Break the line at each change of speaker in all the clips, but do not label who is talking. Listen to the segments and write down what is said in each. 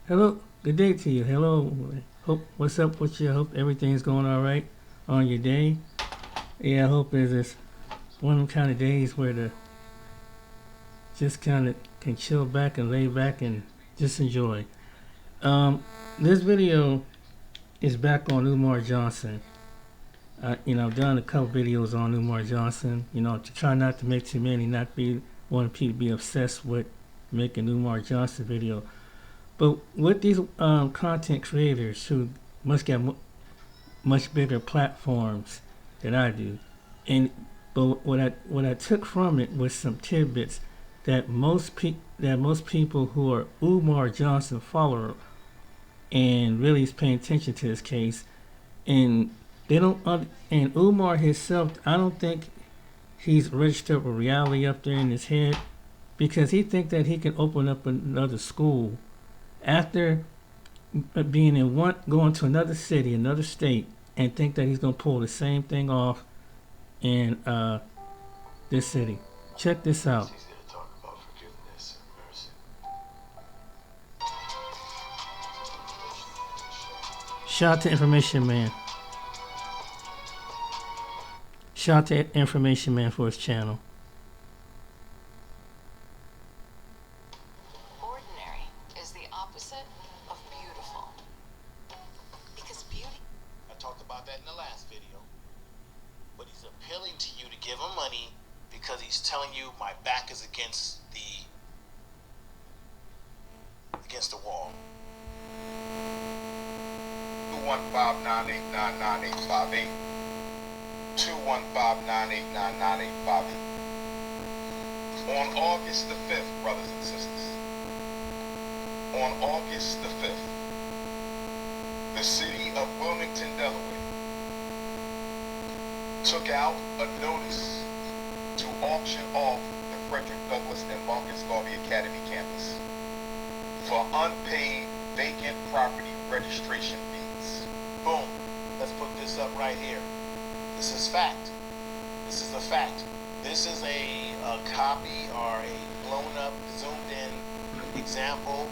Hello, good day to you. Hello, hope what's up with you? I hope everything's going all right on your day. Yeah, I hope it's just one of them kind of days where the just kind of can chill back and lay back and just enjoy. Um, this video is back on Umar Johnson. I've done a couple videos on Umar Johnson. To try not to make too many, not be wanting people to be obsessed with making Umar Johnson video. But with these content creators who must get much bigger platforms than I do, and but what I took from it was some tidbits that most people who are Umar Johnson follower and really is paying attention to this case, and they don't. And Umar himself, I don't think he's registered with reality up there in his head because he think that he can open up another school after being in one, going to another city, another state, and think that he's gonna pull the same thing off in this city. Check this out.
It's easy to talk about forgiveness and mercy.
Shout out to Information Man. Shout out to Information Man for his channel.
Ordinary is the opposite of beautiful. Because beauty...
I talked about that in the last video. But he's appealing to you to give him money because he's telling you my back is against the wall.
215-989-9858. 215-989-9858. On August the 5th, brothers and sisters, on August the 5th, the city of Wilmington, Delaware, took out a notice to auction off the Frederick Douglass and Marcus Garvey Academy campus for unpaid vacant property registration fees.
Boom. Let's put this up right here. This is fact. This is a fact. This is a copy or a blown up, zoomed in example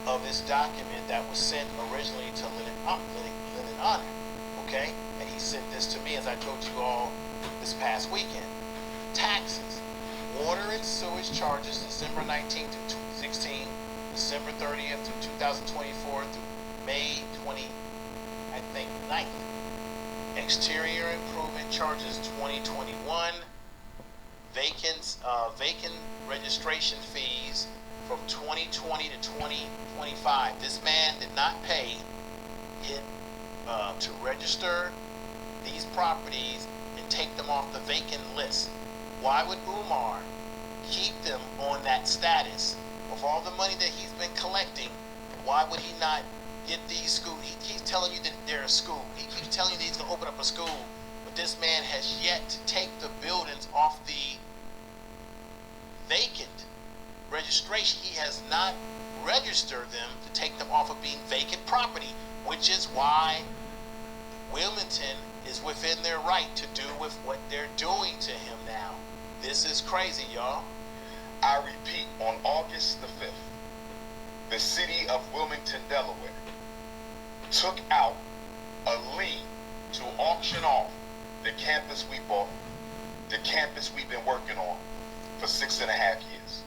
of this document that was sent originally to Lennon Honor. Okay? And he sent this to me, as I told you all this past weekend. Taxes. Water and sewage charges December 19th to 2016, December 30th to 2024 through May 9th. Exterior improvement charges 2021. Vacant registration fees from 2020 to 2025. This man did not pay to register these properties and take them off the vacant list. Why would Umar keep them on that status? Of all the money that he's been collecting, why would he not get these schools? He keeps telling you that they're a school. He keeps telling you that he's going to open up a school. But this man has yet to take the buildings off the vacant registration. He has not registered them to take them off of being vacant property, which is why Wilmington is within their right to do with what they're doing to him now. This is crazy, y'all.
I repeat, on August the 5th, the city of Wilmington, Delaware, took out a lien to auction off the campus we bought, the campus we've been working on for 6.5 years.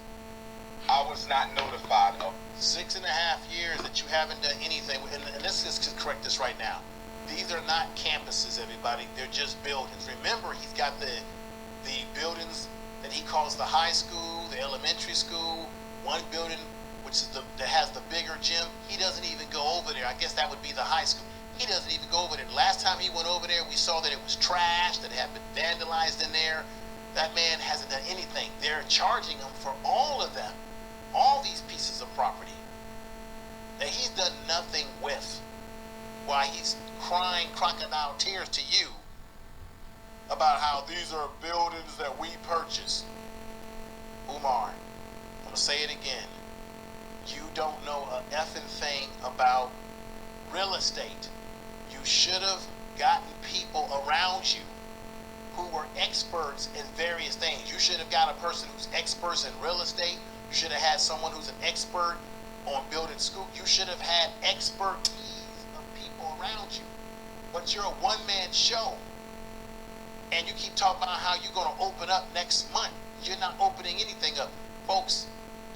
I was not notified of
6.5 years that you haven't done anything. And let's just correct this right now. These are not campuses, everybody. They're just buildings. Remember, he's got the buildings that he calls the high school, the elementary school, one building which is that has the bigger gym. He doesn't even go over there. I guess that would be the high school. He doesn't even go over there. Last time he went over there, we saw that it was trashed, that it had been vandalized in there. That man hasn't done anything. They're charging him for all of them, all these pieces of property that he's done nothing with. Why he's crying crocodile tears to you about how these are buildings that we purchased. Umar, I'm going to say it again. You don't know a effing thing about real estate. You should have gotten people around you who were experts in various things. You should have got a person who's experts in real estate. You should have had someone who's an expert on building school. You should have had expertise of people around you. But you're a one-man show. And you keep talking about how you're going to open up next month. You're not opening anything up. Folks,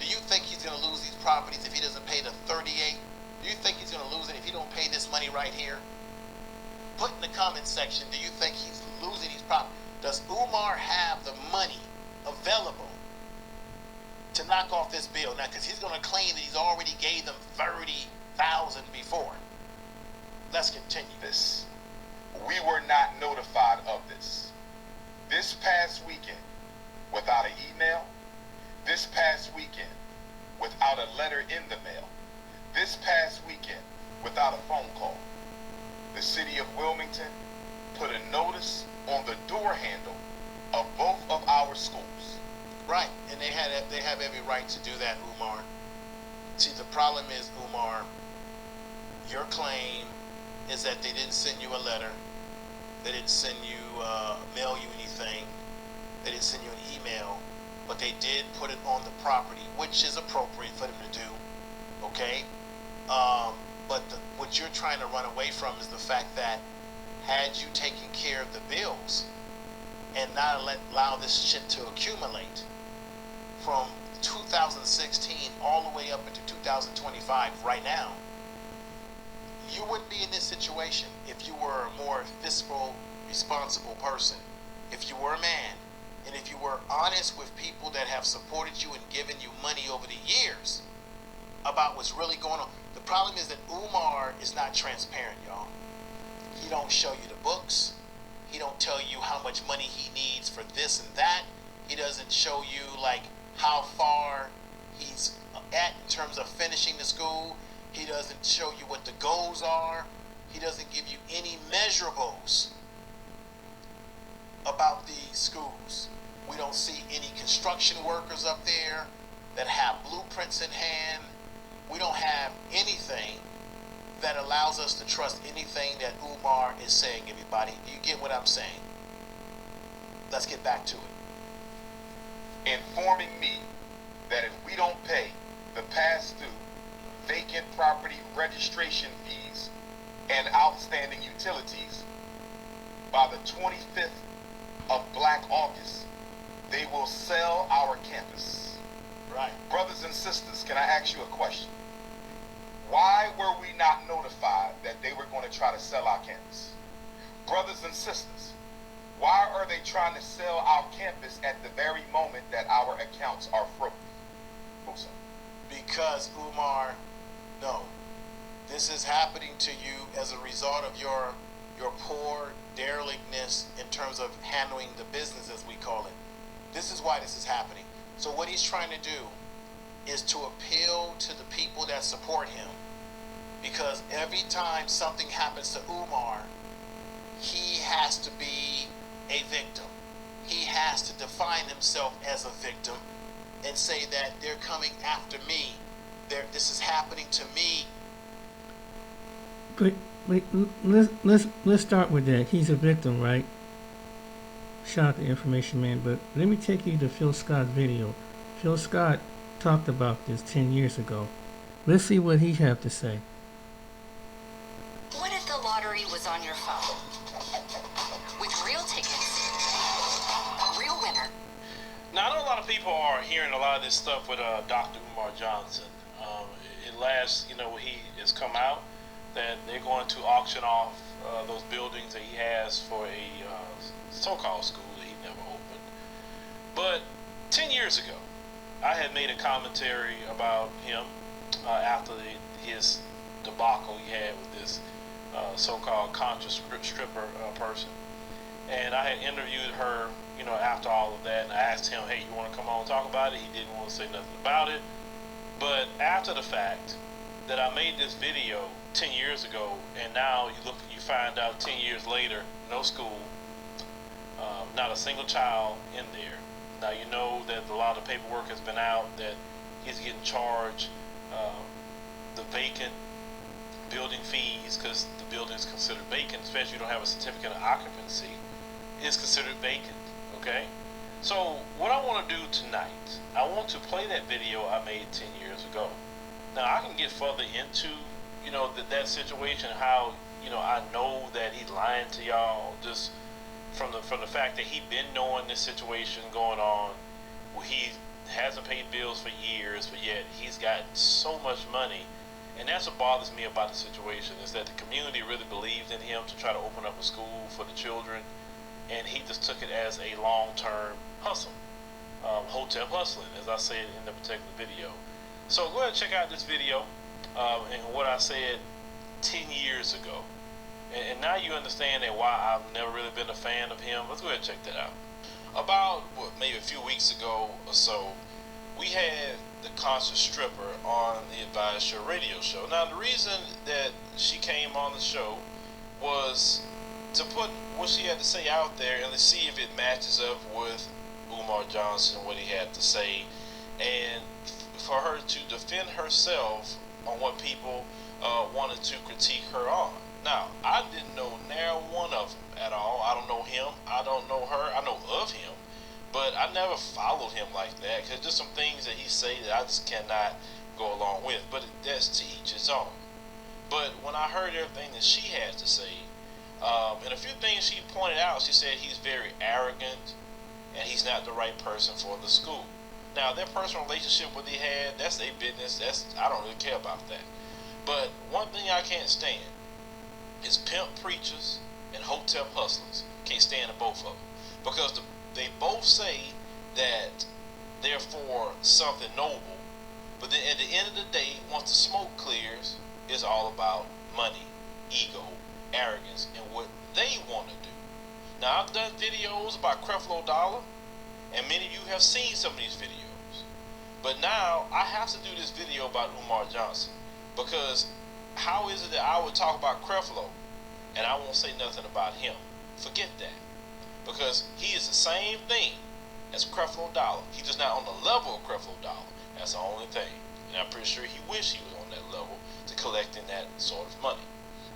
do you think he's going to lose these properties if he doesn't pay the 38? Do you think he's going to lose it if he don't pay this money right here? Put in the comment section, do you think he's losing these properties? Does Umar have the money available to knock off this bill? Now, because he's going to claim that he's already gave them $30,000 before. Let's continue.
This. We were not notified of this. This past weekend, without an email, this past weekend, without a letter in the mail, this past weekend, without a phone call, the city of Wilmington put a notice on the door handle of both of our schools.
Right, and they have every right to do that, Umar. See, the problem is, Umar, your claim is that they didn't send you a letter, they didn't send you, mail you anything, they didn't send you an email, but they did put it on the property, which is appropriate for them to do, okay? But what you're trying to run away from is the fact that had you taken care of the bills and not allow this shit to accumulate from 2016 all the way up into 2025 right now, you wouldn't be in this situation if you were a more fiscal, responsible person, if you were a man, and if you were honest with people that have supported you and given you money over the years about what's really going on. The problem is that Umar is not transparent, y'all. He don't show you the books. He don't tell you how much money he needs for this and that. He doesn't show you like how far he's at in terms of finishing the school. He doesn't show you what the goals are. He doesn't give you any measurables about these schools. We don't see any construction workers up there that have blueprints in hand. We don't have anything that allows us to trust anything that Umar is saying, everybody. Do you get what I'm saying? Let's get back to it.
Informing me that if we don't pay the past due vacant property registration fees and outstanding utilities by the 25th of Black August, they will sell our campus.
Right.
Brothers and sisters, can I ask you a question? Why were we not notified that they were going to try to sell our campus? Brothers and sisters, why are they trying to sell our campus at the very moment that our accounts are frozen?
Because, Umar, no. This is happening to you as a result of your poor derelictness in terms of handling the business, as we call it. This is why this is happening. So what he's trying to do is to appeal to the people that support him, because every time something happens to Umar, he has to be a victim. He has to define himself as a victim and say that they're coming after me. This is happening to me.
But wait, let's start with that. He's a victim, right? Shout out to Information Man, but let me take you to Phil Scott's video. Phil Scott talked about this 10 years ago. Let's see what he have to say.
What if the lottery was on your phone? With real tickets, real winner.
Now, I know a lot of people are hearing a lot of this stuff with Dr. Umar Johnson. It last, he has come out that they're going to auction off those buildings that he has for a so-called school that he never opened. But 10 years ago, I had made a commentary about him after his debacle he had with this so-called conscious stripper person. And I had interviewed her, after all of that, and I asked him, hey, you want to come on and talk about it? He didn't want to say nothing about it. But after the fact that I made this video 10 years ago, and now you find out 10 years later, no school, not a single child in there. Now you know that a lot of paperwork has been out that he's getting charged the vacant building fees, because the building is considered vacant, especially if you don't have a certificate of occupancy, is considered vacant, okay? So what I want to do tonight, I want to play that video I made 10 years ago. Now Now I can get further into, that situation, how, I know that he's lying to y'all just from the fact that he been knowing this situation going on, where he hasn't paid bills for years, but yet he's got so much money. And that's what bothers me about the situation, is that the community really believed in him to try to open up a school for the children, and he just took it as a long-term hustle, hotel hustling, as I said in the particular video. So go ahead and check out this video and what I said 10 years ago. And now you understand that why I've never really been a fan of him. Let's go ahead and check that out. About, maybe a few weeks ago or so, we had the concert stripper on the Advice Show radio show. Now, the reason that she came on the show was to put what she had to say out there and to see if it matches up with Umar Johnson, what he had to say, and for her to defend herself on what people wanted to critique her on. Now, I didn't know nary one of them at all. I don't know him. I don't know her. I know of him. But I never followed him like that, because there's some things that he say that I just cannot go along with. But that's to each his own. But when I heard everything that she had to say, and a few things she pointed out, she said he's very arrogant and he's not the right person for the school. Now, their personal relationship, what they had, that's their business. I don't really care about that. But one thing I can't stand is pimp preachers and hotel hustlers. Can't stand the both of them, because they both say that they're for something noble, but then at the end of the day, once the smoke clears, it's all about money, ego, arrogance, and what they want to do. Now, I've done videos about Creflo Dollar, and many of you have seen some of these videos. But now, I have to do this video about Umar Johnson, because how is it that I would talk about Creflo and I won't say nothing about him? Forget that. Because he is the same thing as Creflo Dollar. He's just not on the level of Creflo Dollar. That's the only thing. And I'm pretty sure he wished he was on that level to collecting that sort of money.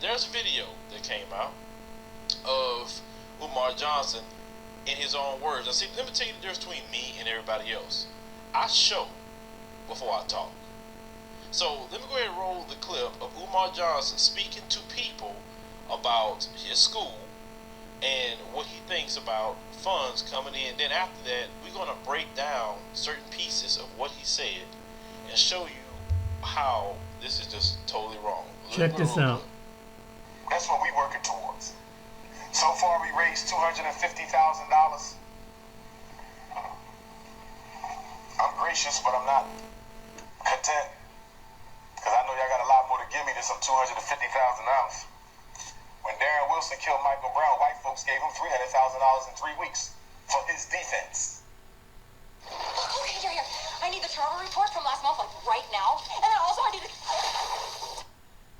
There's a video that came out of Umar Johnson in his own words. Now see, let me tell you the difference between me and everybody else. I show before I talk. So let me go ahead and roll the clip of Umar Johnson speaking to people about his school and what he thinks about funds coming in. Then after that, we're going to break down certain pieces of what he said and show you how this is just totally wrong.
Check this out.
That's what we're working towards. So far, we raised $250,000. I'm gracious, but I'm not content, because I know y'all got a lot more to give me than some $250,000. When Darren Wilson killed Michael Brown, white folks gave him $300,000 in 3 weeks for his defense.
Okay, here. I need the trauma report from last month, like right now. And then also I need to...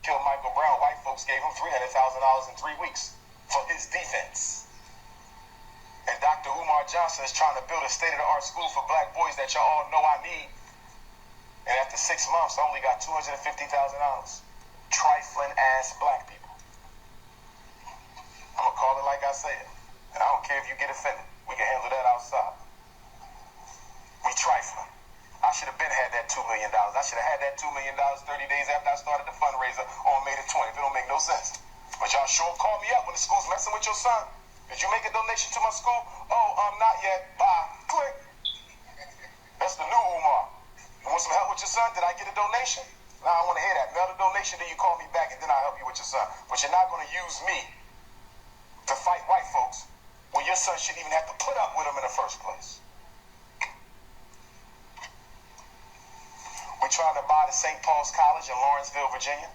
Killed Michael Brown, white folks gave him $300,000 in 3 weeks for his defense. And Dr. Umar Johnson is trying to build a state-of-the-art school for black boys that y'all all know I need. And after 6 months, I only got $250,000. Trifling ass black people. I'm gonna call it like I say it. And I don't care if you get offended. We can handle that outside. We trifling. I should have been had that $2 million. I should have had that $2 million 30 days after I started the fundraiser on May the 20th. It don't make no sense. But y'all sure call me up when the school's messing with your son. Did you make a donation to my school? Oh, not yet. Bye. Click. That's the new Umar. You want some help with your son? Did I get a donation? No, I want to hear that. Mail the donation, then you call me back, and then I'll help you with your son. But you're not going to use me to fight white folks when your son shouldn't even have to put up with them in the first place. We're trying to buy the St. Paul's College in Lawrenceville, Virginia.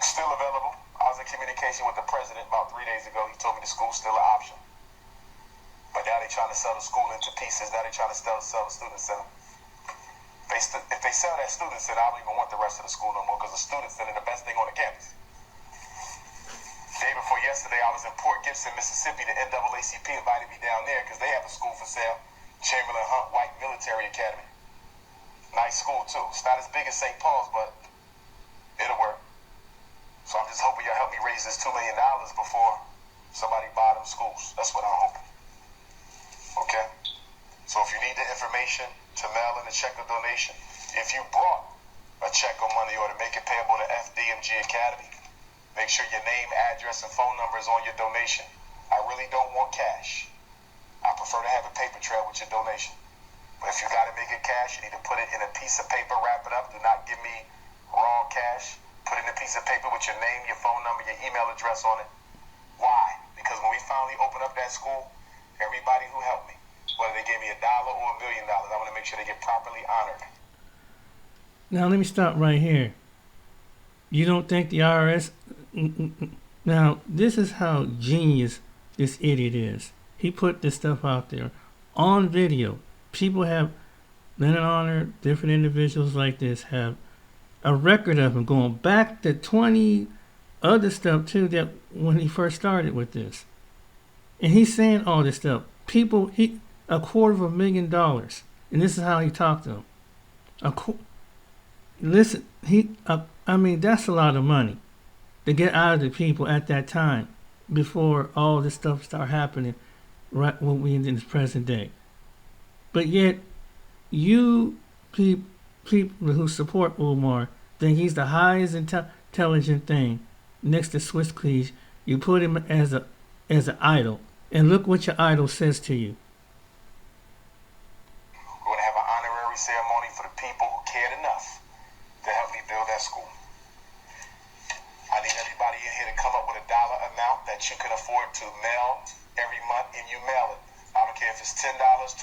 Still available. I was in communication with the president about 3 days ago. He told me the school's still an option. But now they're trying to sell the school into pieces. Now they're trying to sell the student center. If they sell that student center, I don't even want the rest of the school no more, because the student center is the best thing on the campus. Day before yesterday, I was in Port Gibson, Mississippi. The NAACP invited me down there because they have a school for sale. Chamberlain Hunt White Military Academy. Nice school, too. It's not as big as St. Paul's, but it'll work. So I'm just hoping y'all help me raise this $2 million before somebody buy them schools. That's what I'm hoping. Okay? So if you need the information to mail in a check or donation, if you brought a check or money order, make it payable to FDMG Academy. Make sure your name, address, and phone number is on your donation. I really don't want cash. I prefer to have a paper trail with your donation. But if you got to make it cash, you need to put it in a piece of paper, wrap it up. Do not give me raw cash. Put it in a piece of paper with your name, your phone number, your email address on it. Why? Because when we finally open up that school, everybody who helped me, whether they gave me $1 or $1 million, I want to make sure they get properly honored.
Now let me stop right here. You don't think the IRS? Now this is how genius this idiot is. He put this stuff out there on video. People have Lennon Honor, different individuals like this have a record of him going back to 20 other stuff too, that when he first started with this. And he's saying all this stuff. People, $250,000. And this is how he talked to them. Listen, I mean, that's a lot of money to get out of the people at that time before all this stuff started happening right when we in this present day. But yet, you people who support Umar think he's the highest intelligent thing next to Swiss Cleage. You put him as an idol, and look what your idol says to you.
We're going to have an honorary ceremony for the people who cared enough to help me build that school. I need everybody in here to come up with a dollar amount that you can afford to mail every month, and you mail it. I don't care if it's $10, $20, $50.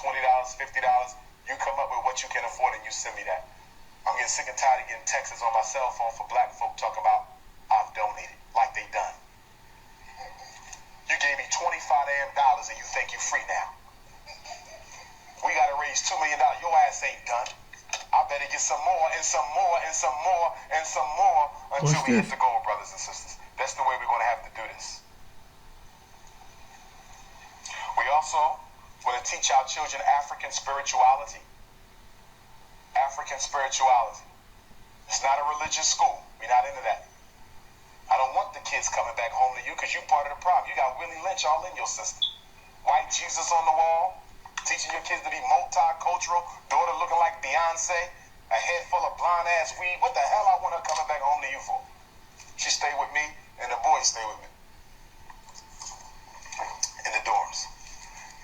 You come up with what you can afford and you send me that. I'm getting sick and tired of getting texts on my cell phone for black folk talking about I've donated, like they done. You gave me $25 and you think you free now. We got to raise $2 million. Your ass ain't done. I better get some more and some more and some more and some more until we hit the goal, brothers and sisters. That's the way we're going to have to do this. We also want to teach our children African spirituality. African spirituality. It's not a religious school. We're not into that. I don't want the kids coming back home to you because you're part of the problem. You got Willie Lynch all in your system. White Jesus on the wall, teaching your kids to be multicultural, daughter looking like Beyonce, a head full of blonde ass weed. What the hell I want her coming back home to you for? She stay with me and the boys stay with me in the dorms.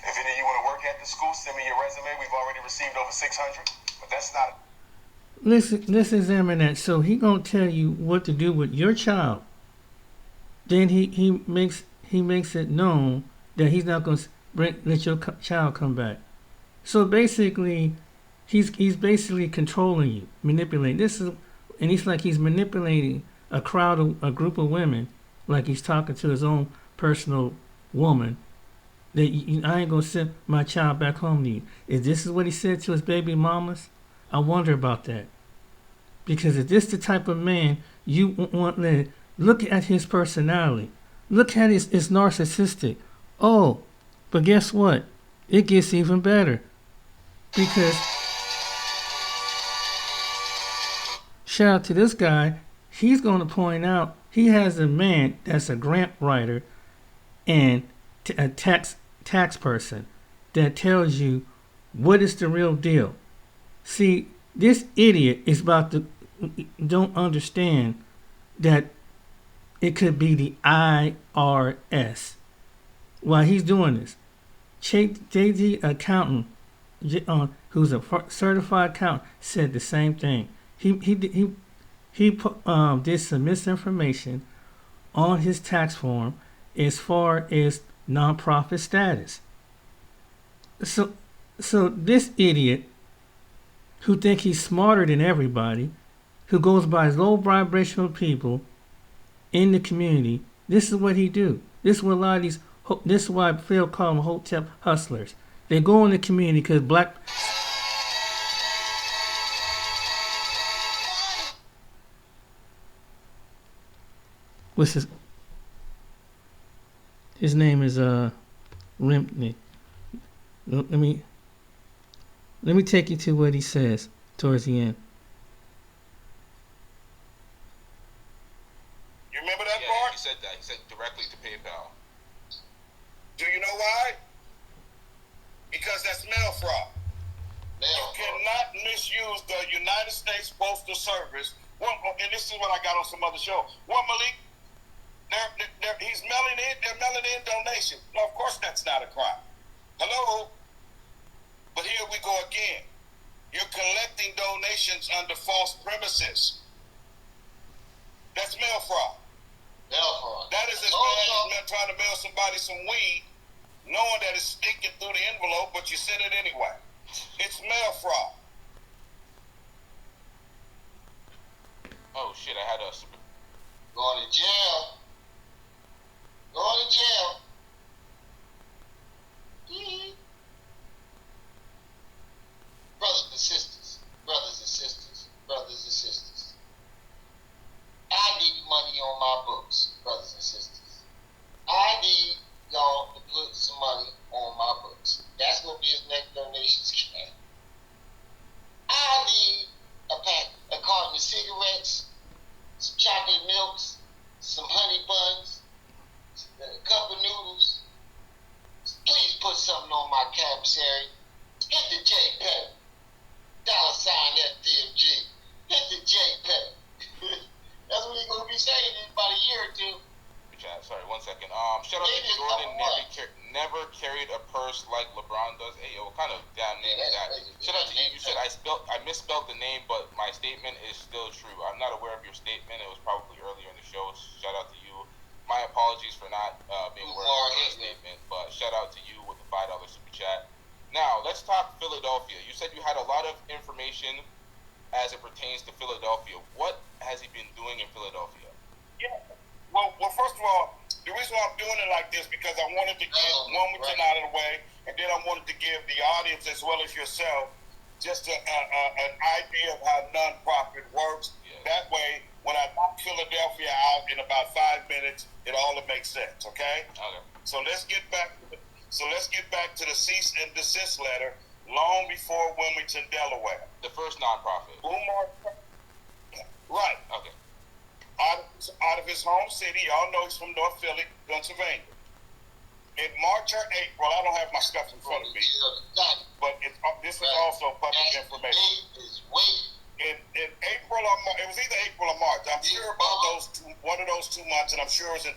If any of you want to work at the school, send me your resume. We've already received over 600, but that's not.
Let's examine that. So he gonna tell you what to do with your child. Then he makes it known that he's not gonna let your child come back. So basically, he's basically controlling you, manipulating. And he's like he's manipulating a group of women, like he's talking to his own personal woman. That I ain't gonna send my child back home to you. If this is what he said to his baby mamas, I wonder about that. Because if this the type of man you want, look at his personality. Look at it's narcissistic. Oh, but guess what? It gets even better. Because shout out to this guy, he's gonna point out he has a man that's a grant writer and a tax person that tells you what is the real deal. See, this idiot is don't understand that it could be the IRS. While he's doing this, JD accountant, who's a certified accountant, said the same thing. He did some misinformation on his tax form as far as nonprofit status. So this idiot who think he's smarter than everybody, who goes by low vibrational people in the community, this is what he do. This is what a lot of these. This is why Phil call them hotel hustlers. They go in the community because black. What's his name is Rimpney. Let me take you to what he says towards the end.
You remember that
Yeah,
part?
he said that. He said directly to PayPal.
Do you know why? Because that's mail fraud. You cannot misuse the United States Postal Service. And this is what I got on some other show. Malik, he's they're mailing in donations. No, of course that's not a crime. Hello? But here we go again. You're collecting donations under false premises. That's mail fraud. Mail fraud. That is as bad as trying to mail somebody some weed, knowing that it's stinking through the envelope, but you send it anyway. It's mail fraud.
Oh shit! I had a
Going to jail. Going to jail. Brothers and sisters, brothers and sisters, brothers and sisters. I need money on my books, brothers and sisters. I need y'all to put some money on my books. That's going to be his next donation scheme. I need a carton of cigarettes, some chocolate milks, some honey buns, a cup of noodles. Please put something on my commissary. Hit the JPEG. $FDMG. Hit the JPEG. That's what he's going to be saying in about a year or two.
Sorry, 1 second. Shout out to Jordan. Never carried a purse like LeBron does. Hey, yo, what kind of damn name is that? Shout out to you. You said I misspelled the name, but my statement is still true. I'm not aware of your statement. It was probably earlier in the show. Shout out to you. My apologies for not being aware of your statement, but shout out to you with the $5 super chat. Now, let's talk Philadelphia. You said you had a lot of information as it pertains to Philadelphia. What has he been doing in Philadelphia?
Yeah. Well, first of all, the reason why I'm doing it like this because I wanted to get Wilmington out of the way, and then I wanted to give the audience as well as yourself just an idea of how nonprofit works. Yeah. That way, when I knock Philadelphia out in about 5 minutes, it all makes sense. Okay. So let's get back. To the cease and desist letter long before Wilmington, Delaware.
The first nonprofit.
Umar. Right.
Okay.
Out of his home city, y'all know he's from North Philly, Pennsylvania. In March or April, I don't have my stuff in front of me, but this is also public information. In April or March, it was either April or March. I'm sure about one of those 2 months, and I'm sure it's in.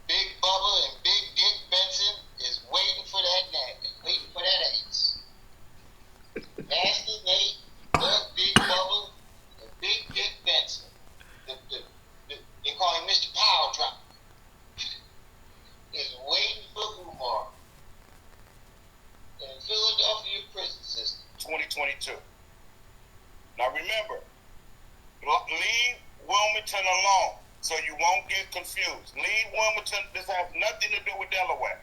Big Bubba and Big Dick Benson is waiting for that ace. Nasty Nate, Big Bubba, and Big Dick Benson. They call him Mr. Power Drop. Is waiting for Umar in the Philadelphia prison system. 2022. Now remember, leave Wilmington alone so you won't get confused. Leave Wilmington. This has nothing to do with Delaware.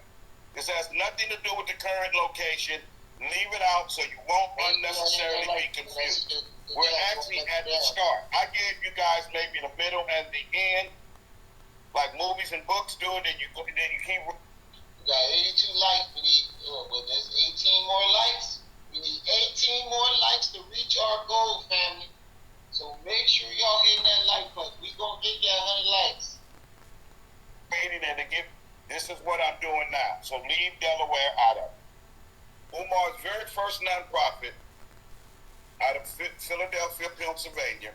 This has nothing to do with the current location. Leave it out so you won't unnecessarily be confused. We're actually at the start. I gave you guys maybe the middle and the end, like movies and books do it, and you keep. We got 82 likes. We need, there's 18 more likes. We need 18 more likes to reach our goal, family. So make sure y'all hitting that like button. We gonna get that 100 likes. This is what I'm doing now. So leave Delaware out of it. Umar's very first nonprofit out of Philadelphia, Pennsylvania.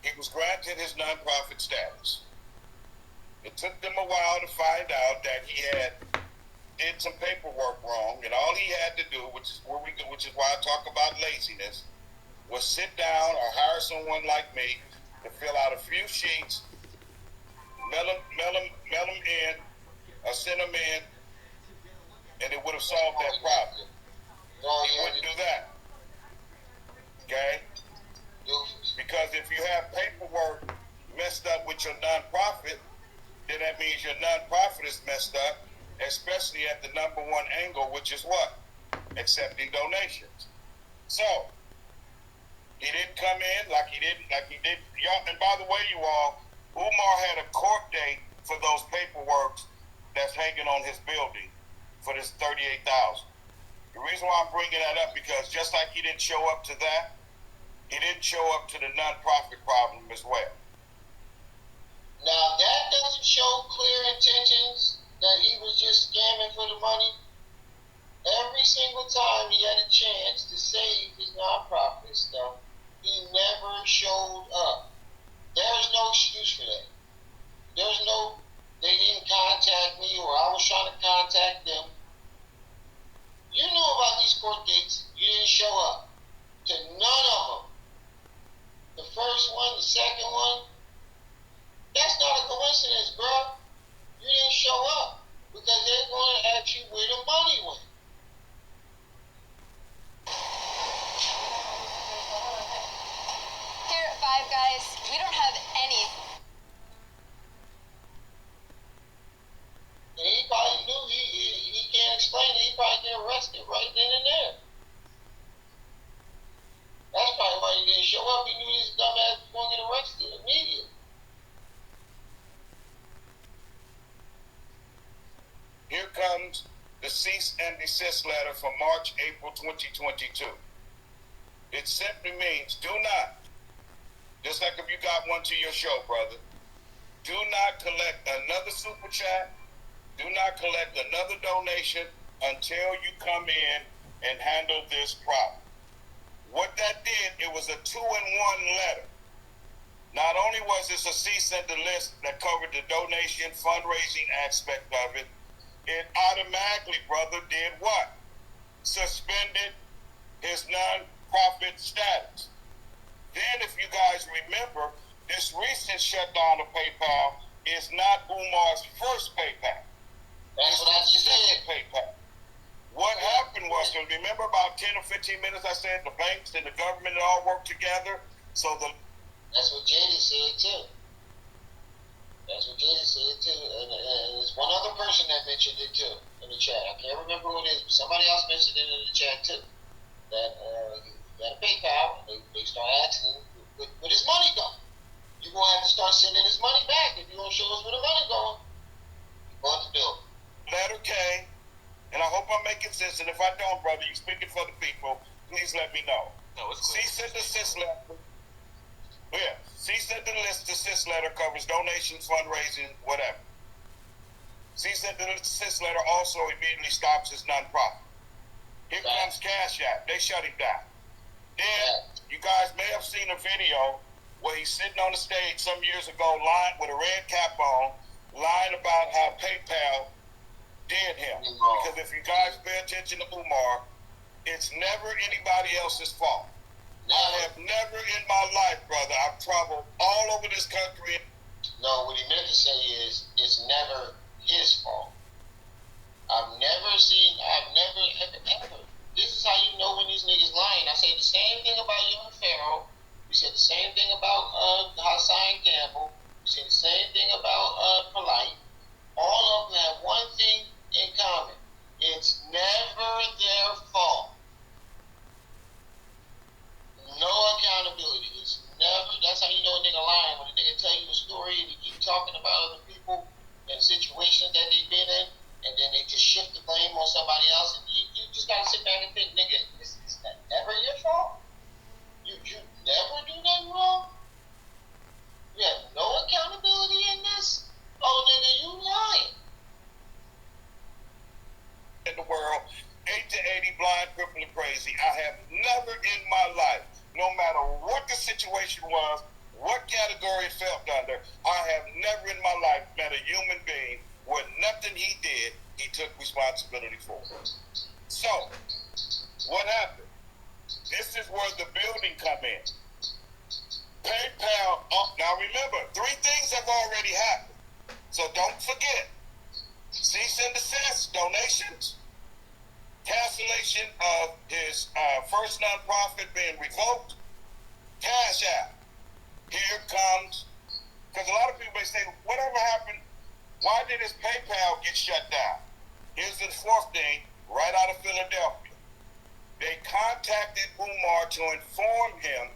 He was granted his nonprofit status. It took them a while to find out that he did some paperwork wrong, and all he had to do, which is why I talk about laziness, was sit down or hire someone like me to fill out a few sheets, mail them in, or send them in, and it would have solved that problem. He wouldn't do that. Okay? Because if you have paperwork messed up with your nonprofit, then that means your nonprofit is messed up, especially at the number one angle, which is what? Accepting donations. So, he didn't come in like he did. Y'all, and by the way, you all, Umar had a court date for those paperwork that's hanging on his building for this $38,000. The reason why I'm bringing that up because just like he didn't show up to that, he didn't show up to the nonprofit problem as well. Now that doesn't show clear intentions that he was just scamming for the money.
every single time he had a chance to save his nonprofit stuff, he never showed up. There's no excuse for that. There's no, they didn't contact me or I was trying to contact them. You knew about these court dates. You didn't show up to none of them. The first one, the second one, that's not a coincidence, bro. You didn't show up because they're going to ask you where the money went.
Here at Five Guys, we don't have any.
And he probably knew he can't explain it. He probably get arrested right then and there. That's probably why he didn't show up. He knew his dumbass was going to get arrested immediately.
Here comes the cease and desist letter from March, April 2022. It simply means do not, just like if you got one to your show, brother, do not collect another super chat, do not collect another donation until you come in and handle this problem. What that did, it was a 2-in-1 letter. Not only was this a cease and desist that covered the donation fundraising aspect of it, it automatically, brother, did what? Suspended his non-profit status. Then, if you guys remember, this recent shutdown of PayPal is not Umar's first PayPal.
That's what I just said.
PayPal. What happened was, remember about 10 or 15 minutes I said the banks and the government all work together? So
that's what JD said too. That's what JD said too. And there's one other person that mentioned it too in the chat. I can't remember who it is, but somebody else mentioned it in the chat too. That he got a PayPal, they start asking him, where his money go? You're going to have to start sending his money back if you don't show us where the money going. You're going to bill.
letter came, and I hope I'm making sense, and if I don't, brother, you speaking for the people, please let me know.
No, it's clear.
Cease and desist letter. Yeah, cease and desist letter covers donations, fundraising, whatever. Cease and desist letter also immediately stops his nonprofit. Here comes Cash App. They shut him down. Then, you guys may have seen a video where he's sitting on the stage some years ago, lying with a red cap on, lying about how PayPal did him. Because if you guys pay attention to Umar, it's never anybody else's fault. I have never in my life, brother, I've traveled all over this country.
No, what he meant to say is, it's never his fault. I've never, ever. This is how you know when these niggas lying. I say the same thing about Young Pharaoh. We said the same thing about Hassan Campbell. We said the same thing about Polite. All of them have one thing in common. It's never their fault. No accountability. It's never. That's how you know a nigga lying. When a nigga tell you a story and he keep talking about other people and situations that they've been in, and then they just shift the blame on somebody else, and you just gotta sit back and think, nigga, is that never your fault? You never do nothing wrong? You have no accountability in this? Oh, nigga, you lying.
In the world, 8 to 80, blind, crippled, and crazy. I have never in my life, no matter what the situation was, what category it fell under, I have never in my life met a human being where nothing he did, he took responsibility for. So, what happened? This is where the building come in. PayPal, now remember, 3 things have already happened. So don't forget. Cease and desist, donations, cancellation of his first nonprofit being revoked, Cash App. Here comes, because a lot of people may say, whatever happened, why did his PayPal get shut down? Here's the 4th thing, right out of Philadelphia. They contacted Umar to inform him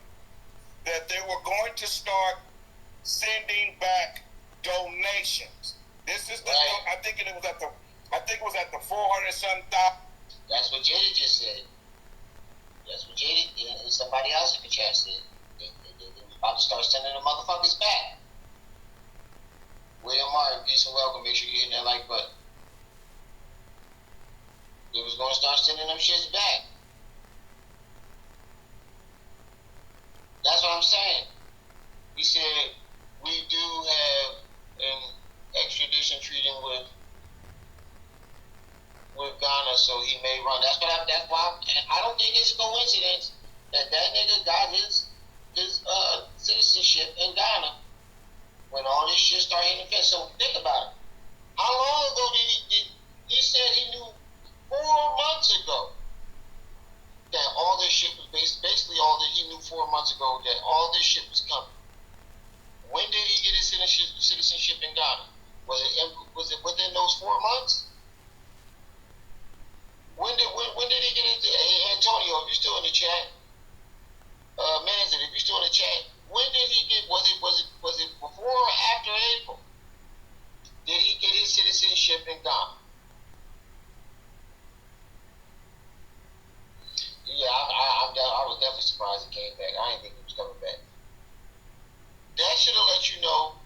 that they were going to start sending back donations. This is the, I think it was at the 400-something thousand.
That's what Jada just said. That's what Jada and somebody else in the chat said. They about to start sending the motherfuckers back. William Martin, peace and welcome. Make sure you hit that like button. They was gonna start sending them shits back. That's what I'm saying. He said we do have an extradition treaty with Ghana, so he may run. That's why I don't think it's a coincidence that nigga got his citizenship in Ghana when all this shit started hitting the fence. So think about it. How long ago did he said he knew 4 months ago that all this shit was basically all that he knew 4 months ago that all this shit was coming. When did he get his citizenship in Ghana? Was it within those 4 months? When did he get it? Hey, Antonio, if you're still in the chat, Manson, if you're still in the chat, when did he get? Was it before or after April? Did he get his citizenship in Ghana? Yeah, I was definitely surprised he came back. I didn't think he was coming back. That should have let you know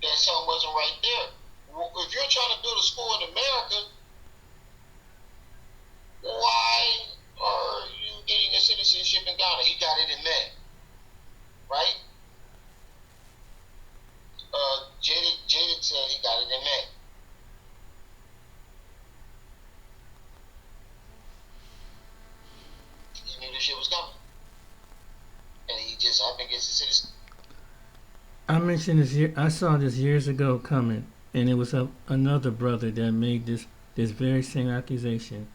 that something wasn't right there. If you're trying to build a school in America, why are you getting a citizenship in Ghana? He got it in May, right? Jaded said he got it in May. He knew this shit was coming, and he just up and gets a citizen.
I mentioned this. I saw this years ago coming, and it was another brother that made this very same accusation.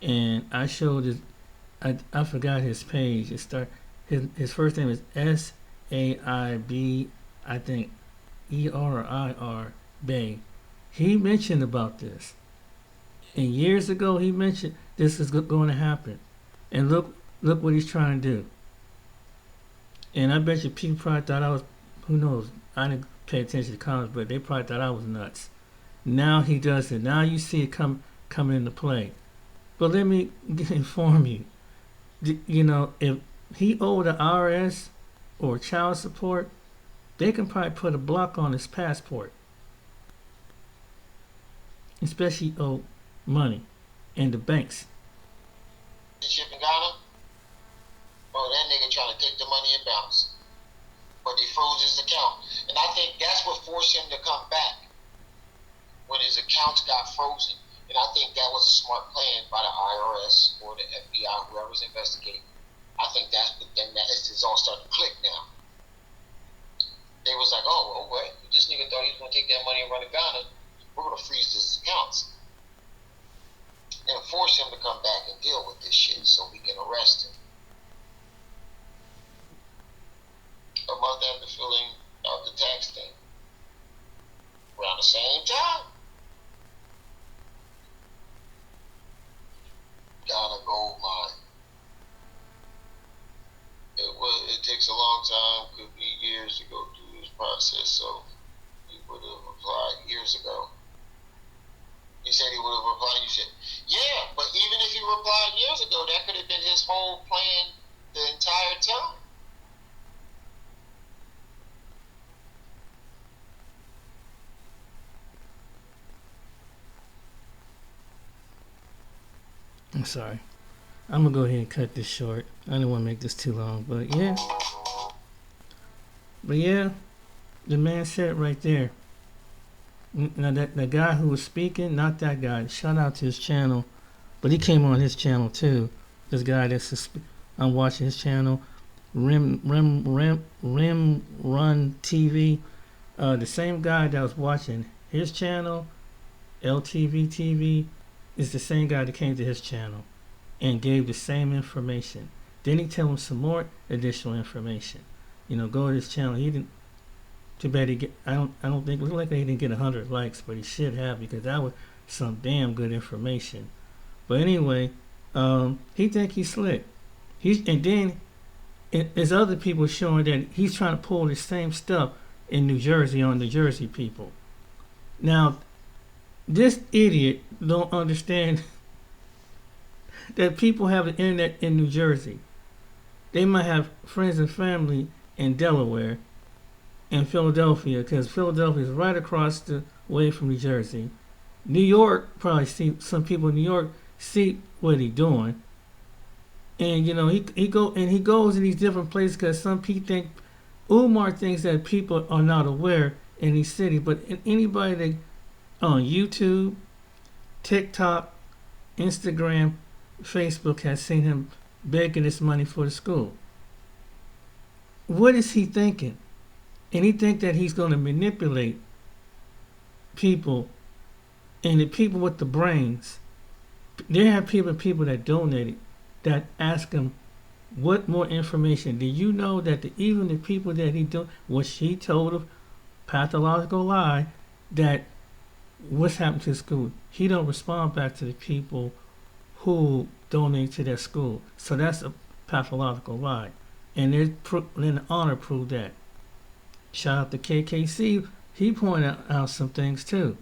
And I showed his, I forgot his page. His first name is SAIB, I think, ERIR Bay. He mentioned about this, and years ago he mentioned this is going to happen. And look what he's trying to do. And I bet you people probably thought I was, who knows? I didn't pay attention to comments, but they probably thought I was nuts. Now he does it. Now you see it come into play. But let me inform you, if he owed the IRS or child support, they can probably put a block on his passport. Especially owe money and the banks.
Ship in Ghana? Oh, that nigga trying to take the money and bounce. But they froze his account. And I think that's what forced him to come back. When his accounts got frozen. And I think that was a smart plan by the IRS or the FBI, whoever's investigating. I think that's what then it's all starting to click now. They was like, oh, wait, this nigga thought he was going to take that money and run to Ghana. We're going to freeze his accounts. And force him to come back and deal with this shit so we can arrest him. A month after filling out the tax thing. Around the same time. Ghana gold mine. It takes a long time, could be years to go through this process, so he would have applied years ago. He said he would have replied. You said, yeah, but even if he replied years ago, that could have been his whole plan the entire time.
I'm sorry. I'm going to go ahead and cut this short. I don't want to make this too long, but yeah. But yeah, the man said it right there. Now that the guy who was speaking, not that guy. Shout out to his channel, but he came on his channel too. This guy I'm watching his channel, Rim Run TV. The same guy that was watching his channel, LTV TV, is the same guy that came to his channel and gave the same information. Then he tell him some more additional information. Go to his channel. He didn't. Too bad he get. I don't think it looked like he didn't get 100 likes, but he should have because that was some damn good information. But anyway, he think he's slick. And then there's other people showing that he's trying to pull the same stuff in New Jersey on New Jersey people. Now, this idiot don't understand that people have the internet in New Jersey. They might have friends and family in Delaware and Philadelphia, because Philadelphia is right across the way from New Jersey. New York, probably see some people in New York see what he doing. And he goes in these different places because some people think Umar thinks that people are not aware in these cities, but anybody that on YouTube, TikTok, Instagram, Facebook has seen him begging this money for the school. What is he thinking? And he think that he's going to manipulate people, and the people with the brains. There have people that donated that ask him, what more information? Do you know that even the people that he do, what she told a pathological lie, that what's happened to the school? He don't respond back to the people who donate to that school. So that's a pathological lie. And then the honor proved that. Shout out to KKC. He pointed out some things too.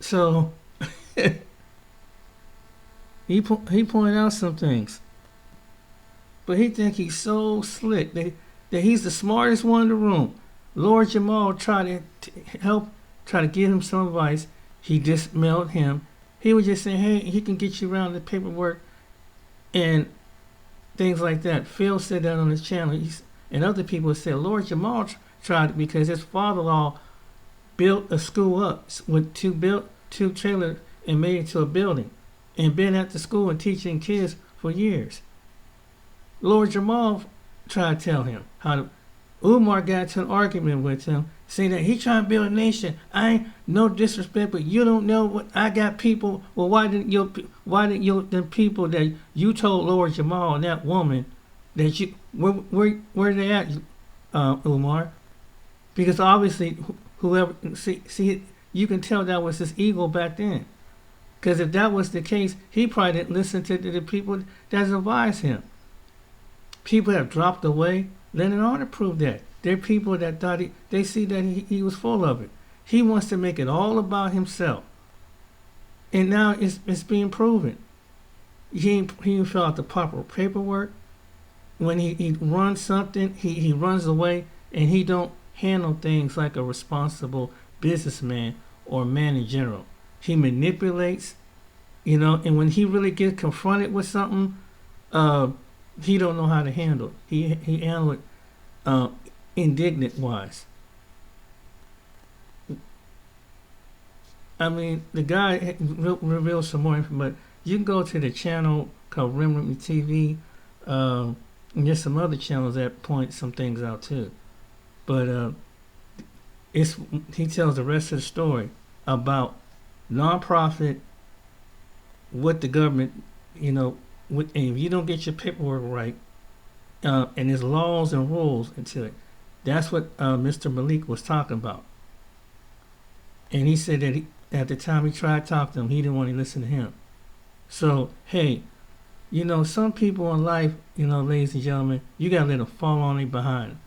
So he pointed out some things. But he think he's so slick that he's the smartest one in the room. Lord Jamal tried to give him some advice. He dismailed him. He was just saying, hey, he can get you around the paperwork and things like that. Phil said that on his channel. And other people said Lord Jamal tried it because his father-in-law built a school up with two trailers and made it into a building and been at the school and teaching kids for years. Lord Jamal tried to tell him how to. Umar got into an argument with him, saying that he trying to build a nation. I ain't no disrespect, but you don't know what I got people. Well, why didn't the people that you told Lord Jamal and that woman that you where they at, Umar? Because obviously whoever see you can tell that was his ego back then. Because if that was the case, he probably didn't listen to the people that advised him. People have dropped away. Lennon Arnold proved that. There are people that thought they see that he was full of it. He wants to make it all about himself. And now it's being proven. He didn't fill out the proper paperwork. When he runs something, he runs away and he don't handle things like a responsible businessman or man in general. He manipulates, and when he really gets confronted with something, he don't know how to handle it. He handled it indignant wise. I mean, the guy revealed some more information, but you can go to the channel called Rim TV, and there's some other channels that point some things out too. But he tells the rest of the story about nonprofit, what the government, and if you don't get your paperwork right, and there's laws and rules into it. That's what Mr. Malik was talking about. And he said that at the time he tried to talk to him, he didn't want to listen to him. So, hey, some people in life, ladies and gentlemen, you got to let them fall on their behind.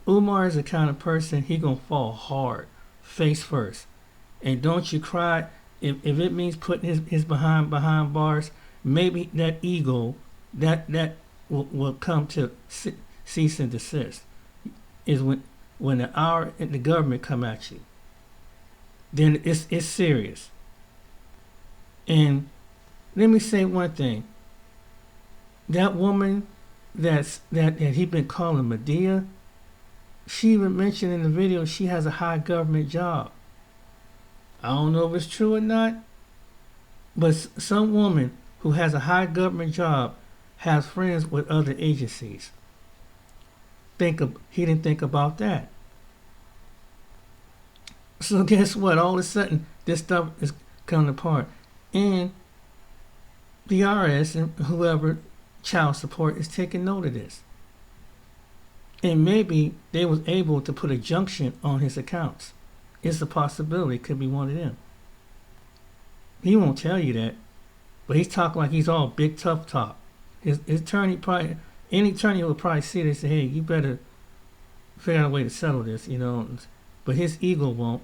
Umar is the kind of person, he going to fall hard, face first. And don't you cry. If it means putting his behind bars, maybe that ego, that will come to cease and desist. Is when the government come at you. Then it's serious. And let me say one thing. That woman that he been calling Medea, she even mentioned in the video she has a high government job. I don't know if it's true or not, but some woman who has a high government job has friends with other agencies. He didn't think about that. So guess what? All of a sudden, this stuff is coming apart. And the IRS and whoever, child support, is taking note of this. And maybe they was able to put a junction on his accounts. It's a possibility. It could be one of them. He won't tell you that. But he's talking like he's all big tough talk. His attorney probably, any attorney will probably see this and say, hey, you better figure out a way to settle this, But his ego won't.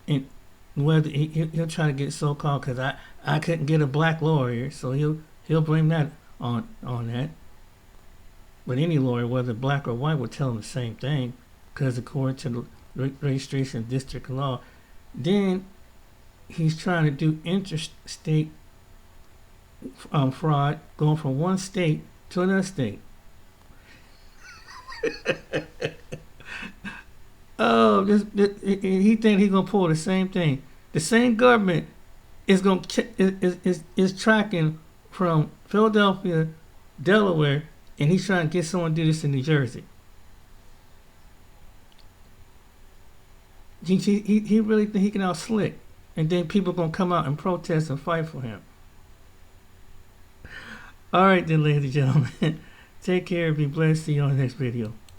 And whether he'll try to get so-called, because I couldn't get a black lawyer, so he'll blame that on that. But any lawyer, whether black or white, will tell him the same thing, because according to the registration of district law, then he's trying to do interstate fraud, going from one state to another state. Oh, he think he's gonna pull the same thing. The same government is tracking from Philadelphia, Delaware, and he's trying to get someone to do this in New Jersey. He really think he can out slick, and then people gonna come out and protest and fight for him. All right then, ladies and gentlemen, take care, be blessed. See you on the next video.